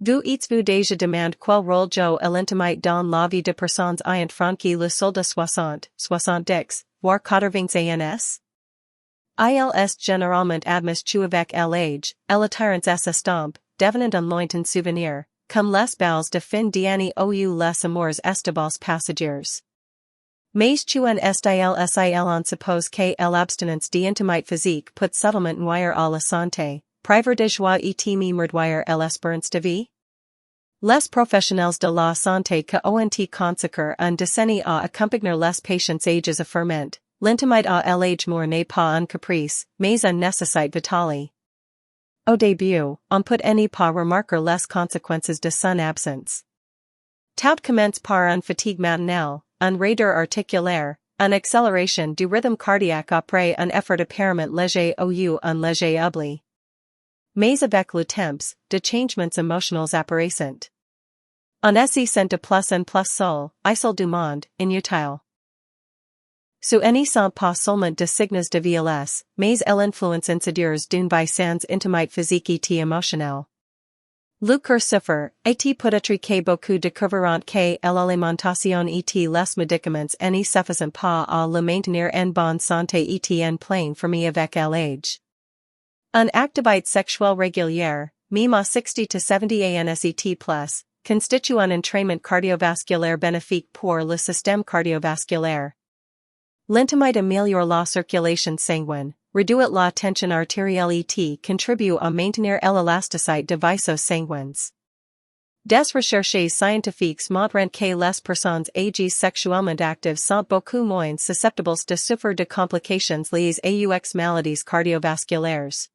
Vous êtes-vous déjà demandé quel rôle joue l'intimate dans la vie de personnes ayant franchi le sol de 60, 70, voire 80 ans? Il est généralement admis qu'avec l'âge, l'attirance estompe, devenant un lointain souvenir, comme les balles de fin d'année ou les amours estables passagers. Mais qu'un style on suppose que l'abstinence d'intimate physique peut subtlement nuire à la santé, priver de joie et merdouire l'espérance de vie? Les professionnels de la santé que ont consacré une décennie à accompagner les patients âgés affirment, l'intimate à l'âge mort n'est pas un caprice, mais une nécessité vitale. Au début, on peut ne pas remarquer les conséquences de son absence. Tout commence par une fatigue matinale, une raideur articulaire, une accélération du rythme cardiaque après un effort apparemment léger ou un léger oubli. Mais avec le temps, de changements émotionnels apparaissent. On se sent de plus en plus seul, isolé du monde, inutile. Ce ne sont pas seulement de signes de vieillesse, mais l'influence insidieuse d'une sans intimate physique et émotionnelle. Le cœur souffre, et peut-être que beaucoup découvriront que l'alimentation et les médicaments ne suffisent pas à le maintenir en bonne santé et en pleine forme avec l'âge. Une activité sexuelle régulière, même à 60 to 70 ans et+, constitue un entraînement cardiovasculaire bénéfique pour le système cardiovasculaire. L'intimate améliore la circulation sanguine, réduit la tension artérielle et contribue à maintenir l'élasticité de vaisseaux sanguins. Des recherches scientifiques montrent que les personnes âgées sexuellement actives sont beaucoup moins susceptibles de souffrir de complications liées aux maladies cardiovasculaires.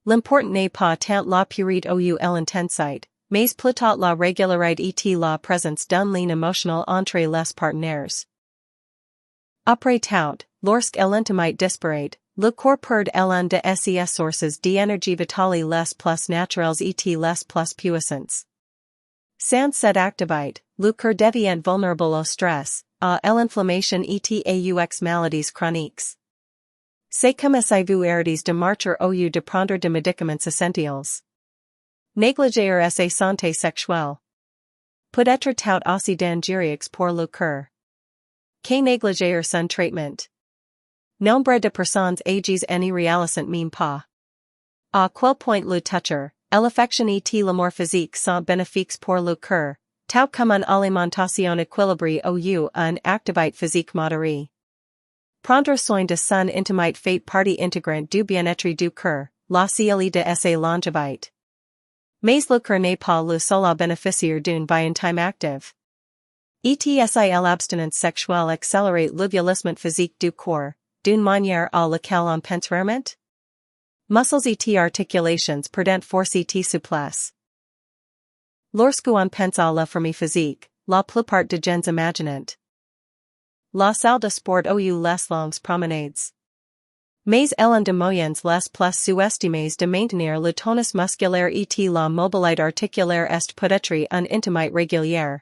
L'important n'est pas tant la purité ou l'intensité, mais plutôt la régularité et la présence d'un lien émotionnel entre les partenaires. Après tout, lorsque l'intimate disparaît, le corps perd l'un de ses sources d'énergie vitale les plus naturelles et les plus puissantes. Sans cette activité, le cœur devient vulnérable au stress, à l'inflammation et aux maladies chroniques. C'est comme si vous arrêtez de marcher au lieu de prendre des médicaments essentiels. Négliger sa santé sexuelle peut être tout aussi dangereux pour le cœur que négliger son traitement. Nombre de personnes âgées ne réalisent même pas à quel point le toucher, l'affection et l'amour physique sont bénéfiques pour le cœur, tout comme une alimentation équilibrée ou une activité physique modérée. Prendre soin de son intimate fait partie intégrante du bien-être du cœur, la CLI de sa longévité. Mais le cœur n'est pas le seul à bénéficier d'une vie intime active. ETSIL abstinence sexuelle accélère le vieillissement physique du corps, d'une manière à laquelle on pense rarement. Muscles et articulations perdent force et souplesse. Lorsque on pense à la forme physique, la plupart des gens imaginent la salle de sport ou les longues promenades. Mais l'un des moyens les plus sous-estimés de maintenir le tonus musculaire et la mobilité articulaire est peut-être un intimate régulière.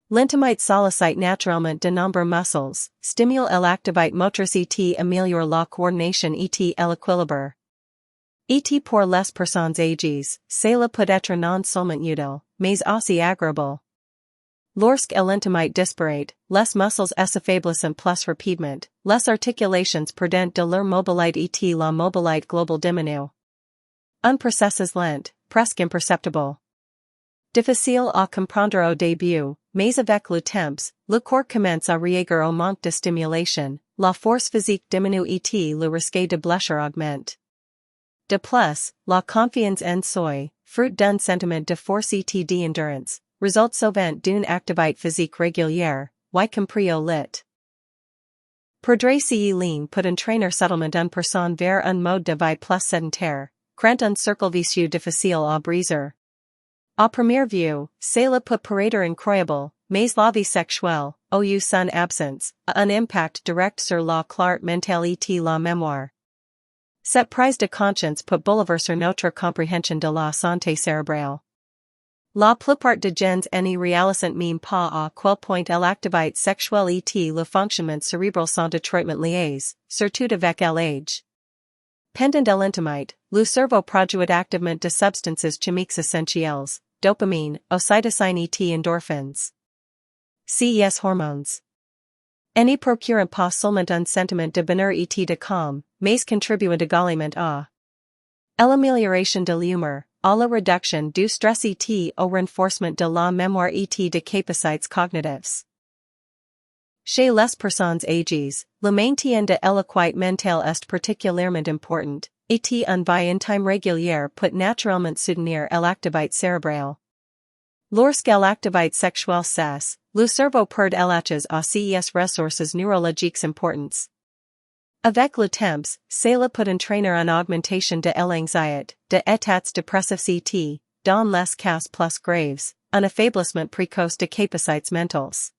L'intimate sollicite naturellement de nombreux muscles, stimule l'activité motrice et améliore la coordination et l'équilibre. Et pour les personnes âgées, cela peut être non seulement utile, mais aussi agréable. Lorsque l'intimate disparaît, les muscles s'affaiblissent plus rapidement, les articulations perdent de leur mobilité et la mobilité globale diminue. Un processus lent, presque imperceptible. Difficile à comprendre au début, mais avec le temps, le corps commence à réagir au manque de stimulation, la force physique diminue et le risque de blessure augmente. De plus, la confiance en soi, fruit d'un sentiment de force et d'endurance, résulte souvent d'une activité physique régulière, y compris au lit. Perdre ce lien peut entraîner subtilement une personne vers un mode de vie plus sédentaire, créant un cercle vicieux difficile à briser. À première vue, cela peut paraître incroyable, mais la vie sexuelle, ou son absence, a un impact direct sur la clarté mentale et la mémoire. Cette prise de conscience peut bouleverser notre compréhension de la santé cérébrale. La plupart de gens ne réalisent même pas à quel point l'activité sexuelle et le fonctionnement cérébral sont étroitement liés, surtout avec l'âge. Pendant l'intimate, le cerveau produit activement de substances chimiques essentielles, dopamine, oxytocin et endorphins. CES hormones. Any procurant pas seulement un sentiment de bonheur et de calme, mais contribuent également à l'amélioration de l'humeur, à la réduction du stress et au renforcement de la mémoire et de capacités cognitives. Chez les personnes âgées, le maintien de l'équité mentale est particulièrement important, et un vie intime régulière peut naturellement soutenir l'activité cérébrale. Lorsque l'activité sexuelle cesse, le cerveau perd l'accès à ces ressources neurologiques importantes. Avec le temps, cela peut entraîner une augmentation de l'anxiété, de états dépressifs et, dans les cas plus graves, un affaiblissement précoce de capacités mentales.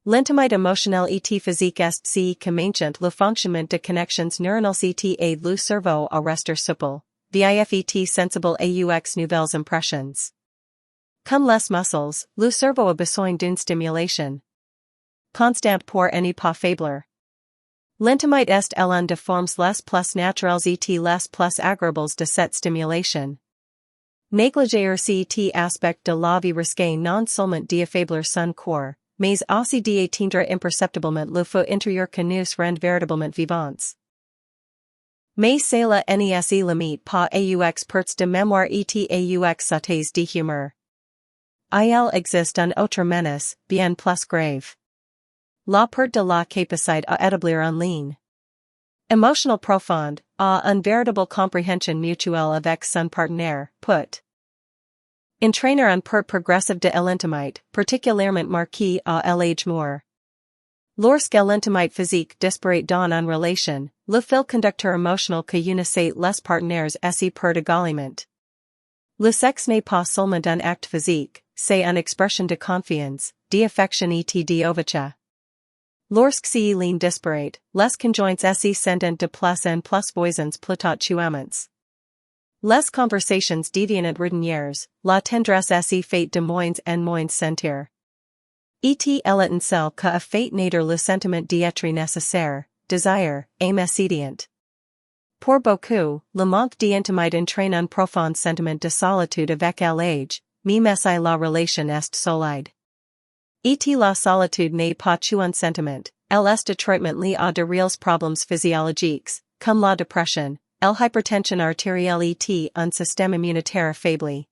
L'intimité émotionnelle et physique est ce qui maintient le fonctionnement de connexions neuronales et aide le cerveau à rester souple, vif et sensible aux nouvelles impressions. Comme les muscles, le cerveau a besoin d'une stimulation constante pour ne pas faiblir. L'intimité est l'une des formes les plus naturelles et les plus agréables de cette stimulation. Négliger cet aspect de la vie risque non seulement d'affaiblir son corps, mais aussi d'atteindre imperceptiblement le feu intérieur que nous rend véritablement vivants. Mais cela n'est limite pas aux pertes de mémoire et aux sautes de humeur. Il existe un autre menace, bien plus grave. La perte de la capacité à établir un lien émotionnel profond, à une véritable compréhension mutuelle avec son partenaire, peut entraîner une perte progressive de l'intimité, particulièrement marquée à l'âge mûr. Lorsque l'intimité physique disparaît dans une relation, le fil conducteur émotionnel que unissait les partenaires se perd également. Le sexe n'est pas seulement un acte physique, c'est une expression de confiance, d'affection et d'ouverture. Lorsque ces liens disparaissent, les conjoints se sentent de plus en plus voisins plutôt. Les conversations deviennent routinières, la tendresse se fait de moins en moins sentir. Et elle est celle qui a fait naître le sentiment d'être nécessaire, désir, émotionnel. Pour beaucoup, le manque d'intimité entraîne un profond sentiment de solitude avec l'âge, même si la relation est solide. Et la solitude n'est pas un sentiment, elle est étroitement liée à de réels problèmes physiologiques, comme la dépression, l'hypertension artérielle et un système immunitaire affaibli.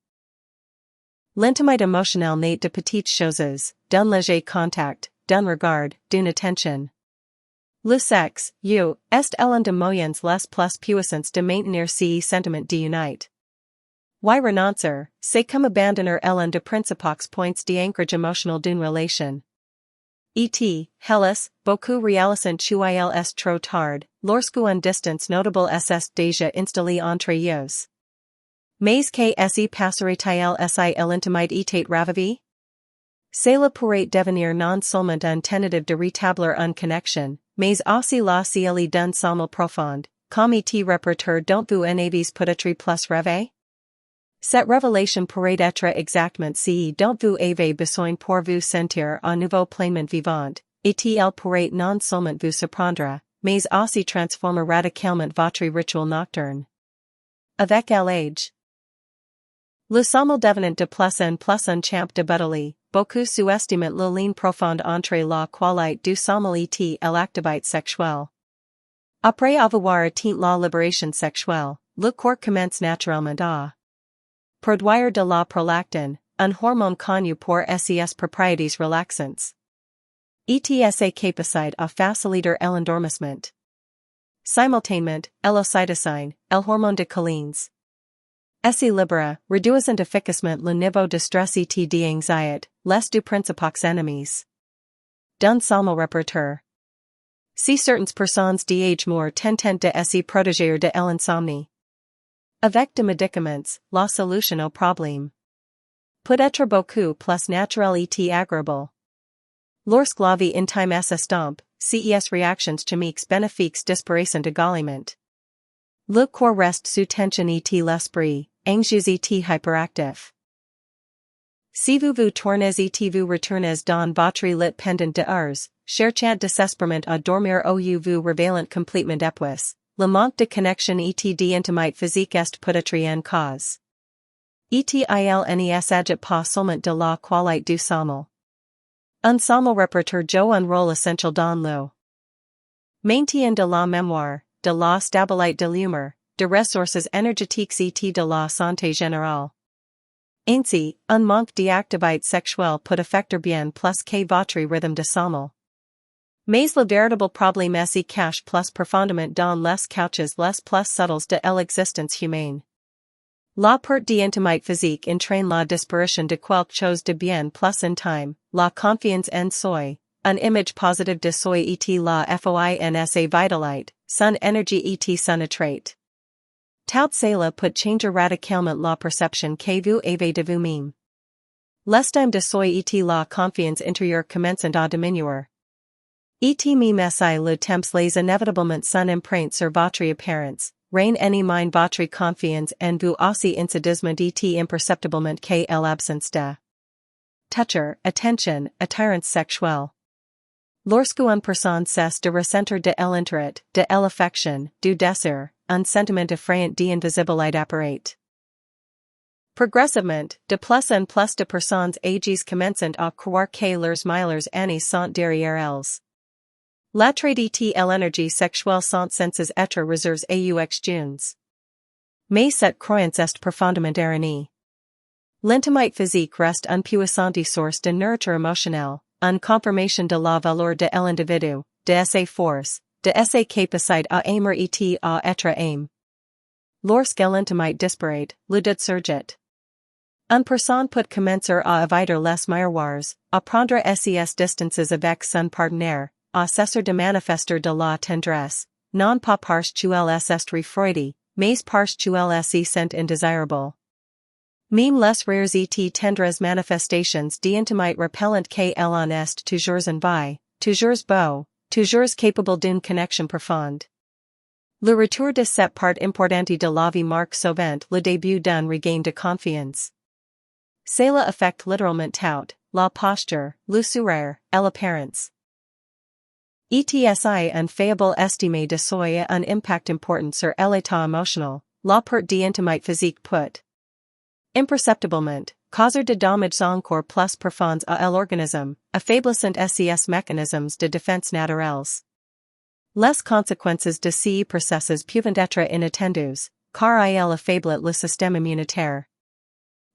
L'intimité émotionnelle naît de petites choses, d'un léger contact, d'un regard, d'une attention. Le sexe, est l'un des moyens les plus puissants de maintenir ces sentiments d'unité. Y renoncer, c'est comme abandonner l'un des principaux points d'ancrage émotionnel d'une relation. Et, hélas, beaucoup réalisent qu'il est trop tard, lorsque une distance notable est déjà installée entre eux. Mais que passerait-il si l'intimité était ravivée? Cela pourrait devenir non seulement une tentative de rétablir une connexion, mais aussi la cieli d'un sommeil profond, comme et reporter dont vous en avez peut-être plus rêvé? Cette révélation pourrait être exactement ce dont vous avez besoin pour vous sentir à nouveau pleinement vivant, et elle pourrait non seulement vous surprendre, mais aussi transformer radicalement votre rituel nocturne. Avec l'âge, le sommeil devenant de plus en plus un champ de bataille, beaucoup sous-estiment le lien profond entre la qualité du sommeil et l'activité sexuelle. Après avoir atteint la libération sexuelle, le corps commence naturellement à produire de la prolactine, un hormone connu pour ses propriétés relaxantes. Sa capacité à faciliter l'endormissement. Simultanément, l'ocytocine, le hormone de collines, se libère, réduisant efficacement le niveau de stress et d'anxiété, les deux principaux ennemis d'un sommeil réparateur. Si certaines personnes d'âge mûr tentent de se protéger de l'insomnie avec des médicaments, la solution au problème peut être beaucoup plus naturelle et agréable. Lorsque la vie intime s'estompe, ces réactions chimiques bénéfiques disparaissent également. Le corps reste sous tension et l'esprit, anxieux et hyperactif. Si vous vous tournez et vous retournez dans votre lit pendant des heures, cherchant désespérément à dormir ou vous révélant complètement épuisé, le manque de connexion et d'intimité physique est peut-être une cause. Etilnes agit pas seulement de la qualité du sommeil. Un sommeil reparateur joue un rôle essentiel dans le maintien de la mémoire, de la stabilité de l'humeur, de ressources énergétiques et de la santé générale. Ainsi, un manque d'activité sexuelle peut affecter bien plus que votre rythme de sommeil. Mais le véritable problème se cache plus profondément dans les couches les plus subtles de l'existence humaine. La perte d'intimité physique entraîne la disparition de quelque chose de bien plus intime, la confiance en soi, une image positive de soi et la foinse vitalité, son énergie et son attrait. Tout cela peut changer radicalement la perception que vous avez de vous-même. L'estime de soi et la confiance intérieure commencent à diminuer. Et même si le temps les inévitablement son empreinte sur votre apparence, rien ni mind votre confiance en vous aussi insidieusement et imperceptiblement que l'absence de toucher, attention, attirance sexuelle. Lorsque une personne cesse de ressentir de l'intérêt, de l'affection, du désir, un sentiment effrayant d'invisibilité apparaît. Progressivement, de plus en plus de personnes âgées commencent à croire que leurs meilleurs années sont derrière elles. L'attrait et l'énergie sexuelle sont senses être réserves aux jeunes. Mais cette croyance est profondément erronée. L'intimité physique reste une puissante source de nourriture émotionnelle, une confirmation de la valeur de l'individu, de ses forces, de ses capacités à aimer et à être aimé. Lorsque l'intimité disparaît, le doute surgit. Une personne peut commencer à éviter les miroirs, à prendre ses distances avec son partenaire, à cesser de manifester de la tendresse, non pas parce qu'elle est refroidie, mais parce qu'elle se sent indésirable. Même les rares et tendres manifestations d'intimité repellent qu'elle en est toujours envie, toujours beau, toujours capable d'une connexion profonde. Le retour de cette part importante de la vie marque souvent le début d'un regain de confiance. Cela affecte littéralement tout, la posture, le sourire, et l'apparence. ETSI un faible estime de soi un impact important sur l'état émotionnel, la perte d'intimité physique peut imperceptiblement causer de dommages encore plus profonds à l'organisme, affaiblissant ses mécanismes de défense naturels. Les conséquences de ces processus peuvent être inattendues, car ils affaiblissent le système immunitaire.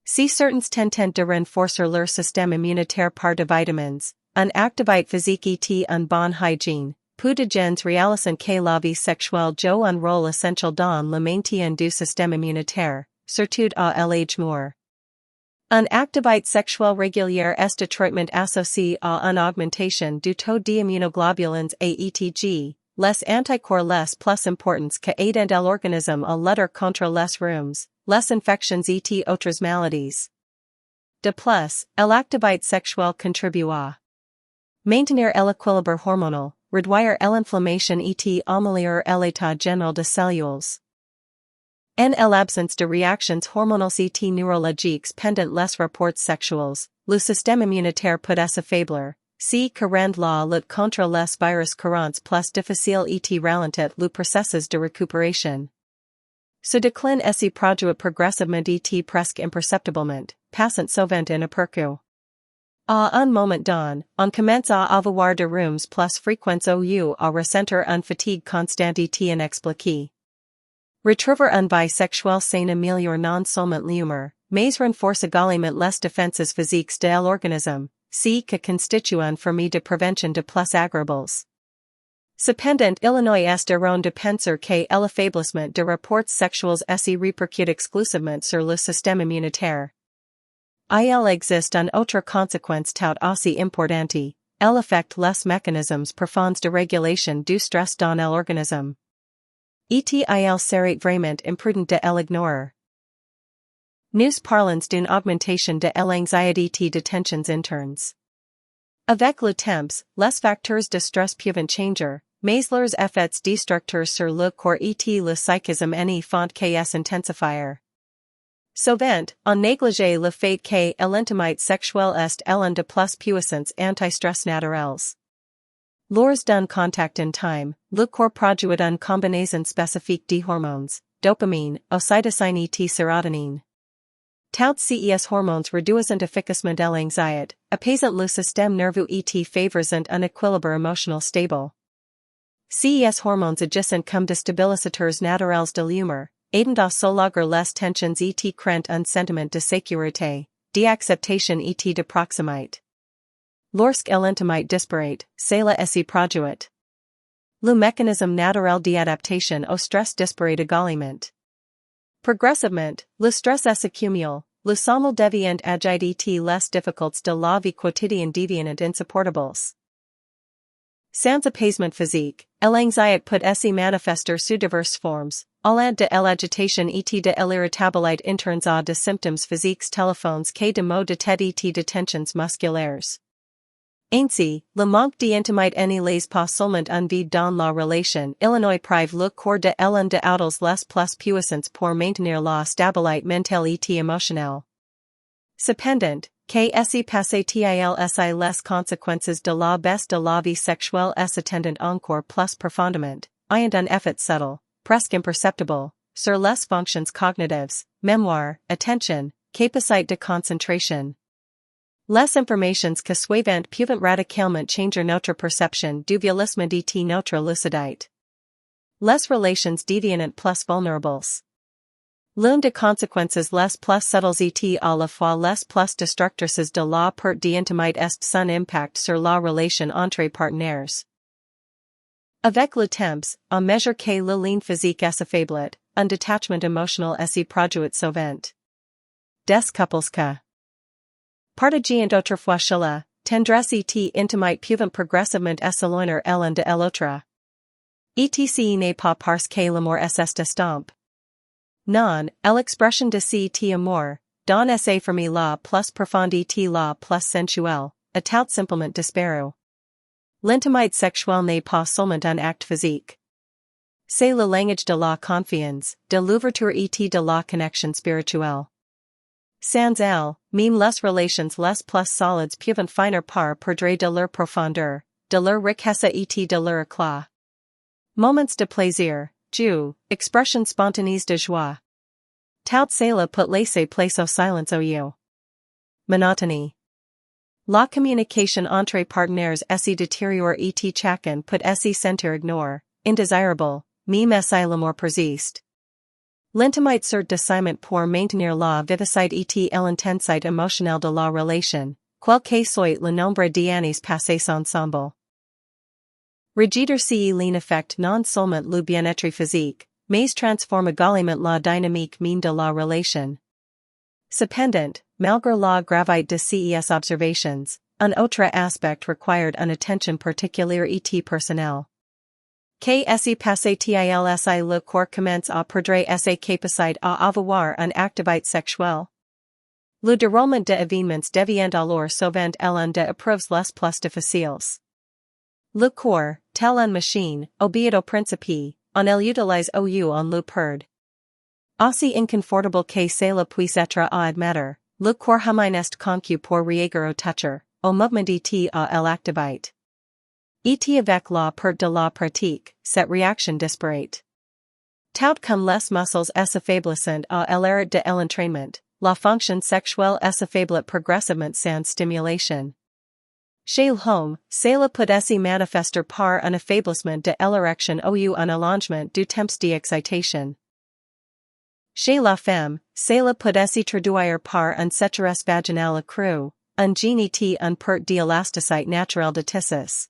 Si certains tentent de renforcer leur système immunitaire par de vitamines, une activité physique et une bonne hygiène, peu de gens réalisent que la vie sexuelle joue un rôle essentiel dans le maintien du système immunitaire, surtout à l'âge mûr. Une activité sexuelle régulière est étroitement associée à une augmentation du taux d'immunoglobulines AETG, les anticorps les plus importants que aident l'organisme à lutter contre les rhumes, les infections et autres maladies. De plus, l'activité sexuelle contribue à maintenir l'équilibre hormonal, réduire l'inflammation et améliorer l'état général des cellules. En l'absence de réactions hormonales et neurologiques pendant les rapports sexuels, le système immunitaire peut s'affaiblir, ce qui rend la lutte contre les virus courants plus difficile et ralentit le processus de récupération. Ce déclin se produit progressivement et presque imperceptiblement, passant souvent inaperçu. À un moment donné, on commence à avoir de rhumes plus fréquents ou à ressentir une fatigue constante et inexpliquée. Retrouver une vie sexuelle saine améliore non seulement l'humeur, mais renforce également les défenses physiques de l'organisme, ce qui constitue une forme de prévention de plus agréables. Cependant, Illinois est erroné de penser que l'affaiblissement de rapports sexuels se répercute exclusivement sur le système immunitaire. Il existe une autre conséquence tout aussi importante, elle affecte les mécanismes profonds de régulation du stress dans l'organisme. Il serait vraiment imprudent de l'ignorer. Nous parlons d'une augmentation de l'anxiété de tensions internes. Avec le temps, les facteurs de stress peuvent changer, mais leurs effets destructeurs sur le corps et le psychisme ne font que s'intensifier. Souvent, on néglige le fait que l'intimité sexuelle est l'un de plus puissants anti-stress naturels. Lors d'un contact intime, le corps produit une combinaison spécifique de hormones, dopamine, ocytocine et sérotonine. Tout ces hormones reduisent efficacement l'anxiété, apaisant le système nerveux et favorisant un équilibre émotionnel stable. Ces hormones agissent comme des stabilisateurs naturels de l'humeur, aidant à soulager les tensions et créant un sentiment de sécurité, d'acceptation et de proximité. Lorsque l'intimité disparaît, cela s'y produit. Le mécanisme naturel d'adaptation au stress disparaît également. Progressivement, le stress s'accumule, le sommeil devient agite et les difficultés de la vie quotidienne deviennent insupportables. Sans apaisement physique, l'anxiété peut se manifester sous diverses formes, allant de l'agitation et de l'irritabilité internes à des symptômes physiques téléphones que de maux de tête et de tensions musculaires. Ainsi, le manque d'intimité ne laisse pas seulement un vide dans la relation, il prive le corps de l'un de autres les plus puissants pour maintenir la stabilité mentale et émotionnelle. Cependant, que se passe til les conséquences de la baisse de la vie sexuelle s'attendent encore plus profondément, ayant un effet subtle, presque imperceptible, sur les fonctions cognitives, mémoire, attention, capacité de concentration. Les informations que suivent peuvent radicalement changer notre perception du vieillissement et notre lucidité. Les relations deviennent plus vulnérables. L'une des conséquences les plus subtles et à la fois les plus destructrices de la perte d'intimité est son impact sur la relation entre partenaires. Avec le temps, à mesure que le lien physique s'affaiblit, un détachement émotionnel s'y produit souvent. Des couples que partageant autrefois la tendresse et intimité peuvent progressivement s'éloigner l'un de l'autre. Etc n'est pas parce que l'amour est estompe. Non, l'expression de cet amour, dans sa famille la plus profonde et la plus sensuelle, est tout simplement disparu. L'intimité sexuelle n'est pas seulement un acte physique. C'est le langage de la confiance, de l'ouverture et de la connexion spirituelle. Sans elle, même les relations les plus solides peuvent finir par perdre de leur profondeur, de leur richesse et de leur éclat. Moments de plaisir, joie, expressions spontanées de joie. Tout cela peut laisser place au silence au you. Monotonie. La communication entre partenaires se détériore et chacun peut se sentir ignoré, indésirable, même si l'amour persiste. L'intimité sert de ciment pour maintenir la vivacité et l'intensité émotionnelle de la relation, quel que soit le nombre d'années passées ensemble. Rejeter ce lien affecte non seulement le bien-être physique, mais transforme également la dynamique même de la relation. Cependant, malgré la gravité de ces observations, un autre aspect requiert une attention particulière et personnelle. Que se passe til si le corps commence à perdre sa capacité à avoir une activité sexuelle? Le déroulement de événements devient alors souvent l'un des épreuves les plus difficiles. Le corps, tel une machine, obéit au principe, on l'utilise au lieu on le perd. Aussi inconfortable que cela puisse être à admettre, le corps humain est conçu pour réagir au toucher, au mouvement et à l'activité. Et avec la perte de la pratique, cette réaction disparaît. Tout comme les muscles s'affaiblissent à l'arrêt de l'entraînement, la fonction sexuelle s'affaiblit progressivement sans stimulation. Chez l'homme, cela peut se manifester par un affaiblissement de l'érection ou un allongement du temps d'excitation. Chez la femme, cela peut se traduire par un sécheresse vaginale accrue, un gene et une perte d'élasticité naturelle de tissus.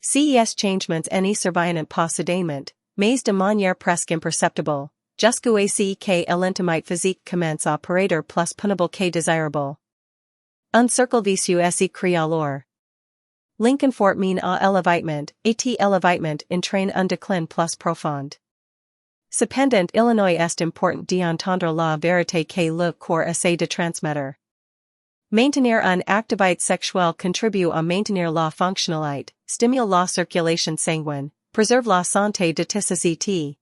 Ces changements ne surviennent pas soudainement, mais de manière presque imperceptible, jusqu'à ce que l'intimité physique commence à paraître plus pénible que désirable. Un cercle vicieux se crée alors. L'inconfort mène à l'élévation, et l'élévation entraîne un déclin plus profond. Cependant, il est important d'entendre la vérité que le corps essaie de transmettre. Maintenir une activité sexuelle contribue à maintenir la fonctionnalité, stimule la circulation sanguine, préserve la santé de tissus et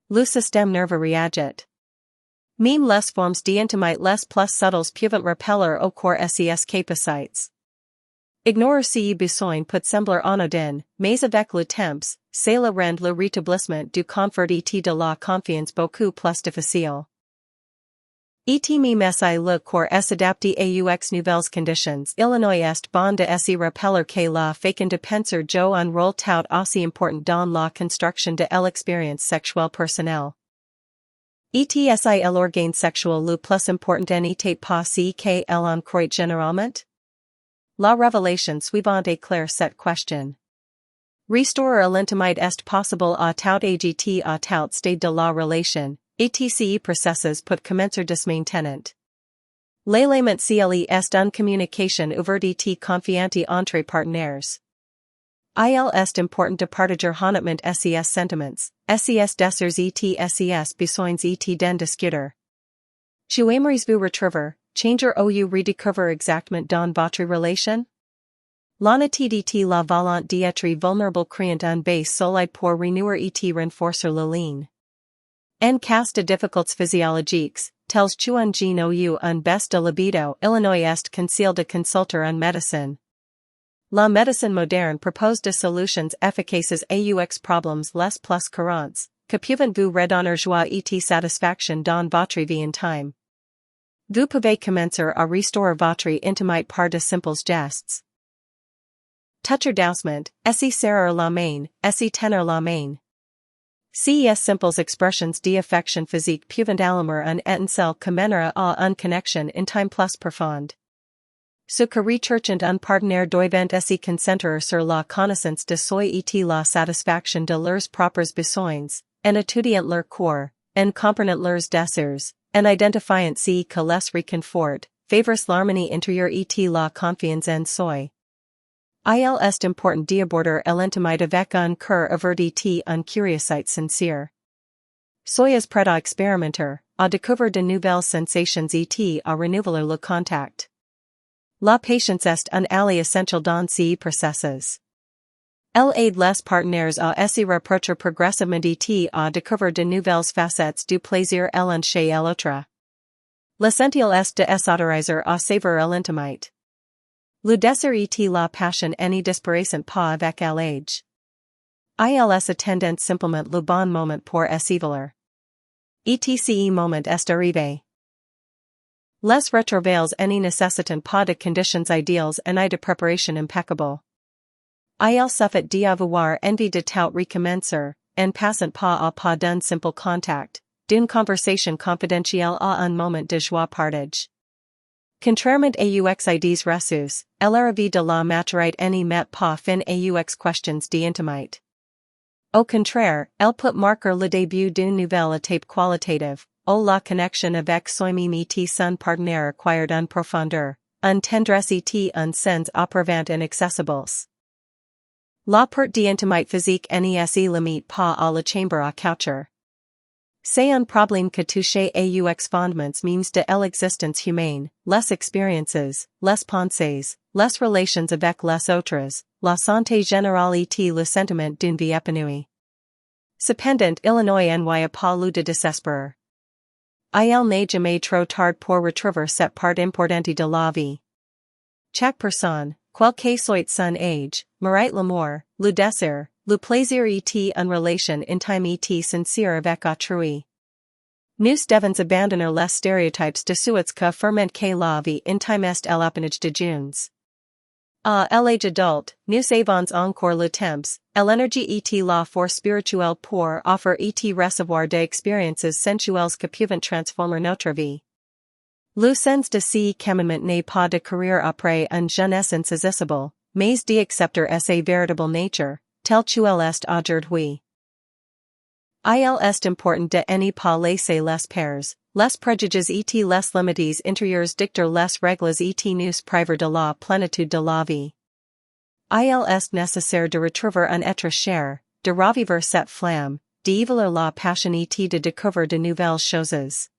le système nerveux réagit. Même les formes d'intimité les plus subtles peuvent repeller au corps ses capacités. Ignorer ces besoins peut sembler anodin, mais avec le temps, cela rend le rétablissement du confort et de la confiance beaucoup plus difficile. Et me mesi le corps s adapté aux nouvelles conditions. Illinois est bon de se rappeler que la façon de penser joue un rôle tout aussi important dans la construction de l'expérience sexuelle personnelle. Et-si l'organe sexuel le plus important n'était pas ce qu'elle en croit généralement? La révélation suivante éclaire cette question. Restaurer l'intimité est possible à tout agt à tout stade de la relation, etc processes peut commencer de maintenant. L'élément cle est une communication ouverte et confiante entre partenaires. Il est important de partager honnêtement ses sentiments, ses désirs et ses besoins et d'en discuter. J'aimerais-vous retrouver, changer ou redécouvrir exactement dans votre relation? L'honnêteté la volonté d'être vulnérable créant un base solide pour renouer et renforcer le lien. En cas de difficultés physiologiques, tels qu'un gene ou un baisse de libido, Illinois est conseil de consulter un médecin. La médecine moderne propose des solutions efficaces aux problèmes les plus courants, que peuvent vous redonner joie et satisfaction dans votre vie intime. Vous pouvez commencer à restaurer votre intimité par de simples gestes. Toucher doucement, essayer serrer la main, essayer tenir la main. Ces simples expressions d'affection physique peuvent allumer un étincelle qui mènera à une connexion intime plus profonde. Ce que recherchent un partenaire doivent se concentrer sur la connaissance de soi et la satisfaction de leurs propres besoins, en étudiant leur corps, en comprenant leurs désirs, en identifiant ce que les réconforte, favorise l'harmonie intérieure et la confiance en soi. Il est important d'aborder l'intimité avec un cœur ouvert et une curiosité sincère. Soyez prêt à expérimenter, à découvrir de nouvelles sensations et à renouveler le contact. La patience est un allié essentiel dans ces processus. Elle aide les partenaires à se rapprocher progressivement et à découvrir de nouvelles facettes du plaisir l'un chez l'autre. L'essentiel est de s'autoriser à savourer l'intimité. Le désir et la passion n'y disparaissent pas avec l'âge. Il est attendant simplement le bon moment pour s'évaluer. Ce moment est arrivé. Les retrouvailles n'y nécessitent pas de conditions idéales ni de préparation impeccable. Il suffit d'avoir envie de tout recommencer, en passant pas à pas d'un simple contact, d'une conversation confidentielle à un moment de joie partage. Contrairement aux idées reçues, l'arrivée de la maturité n'y met pas fin aux questions d'intimité. Au contraire, elle peut marquer le début d'une nouvelle étape qualitative, où la connexion avec soi-même et son partenaire acquiert une profondeur, une tendresse et un sens éprouvant inaccessibles. La part d'intimité physique n'y se limite pas à la chambre à coucher. C'est un problème que touche aux fondements mêmes de l'existence humaine, les expériences, les pensées, les relations avec les autres, la santé générale et le sentiment d'une vie épanouie. Cependant, Illinois n'y a pas lieu de désespoir. Il n'est jamais trop tard pour retrouver cette part importante de la vie. Chaque personne, quel que soit son âge, mérite l'amour, le désir, le plaisir et une relation intime et sincère avec autrui. Nous devons abandonner les stéréotypes de ceux qui affirment que la vie intime est l'apanage de gens. À l'âge adulte, nous avons encore le temps, l'énergie et la force spirituelle pour offrir et recevoir des expériences sensuelles qui peuvent transformer notre vie. Le sens de ce cheminement n'est pas de courir après une jeunesse insaisissable, mais d'accepter sa véritable nature, telle qu'elle est aujourd'hui. Il est important de ne pas laisser les peurs, les préjugés et les limites intérieures dicter les règles et nous priver de la plénitude de la vie. Il est nécessaire de retrouver un être cher, de revivre cette flamme, d'évaluer la passion et de découvrir de nouvelles choses.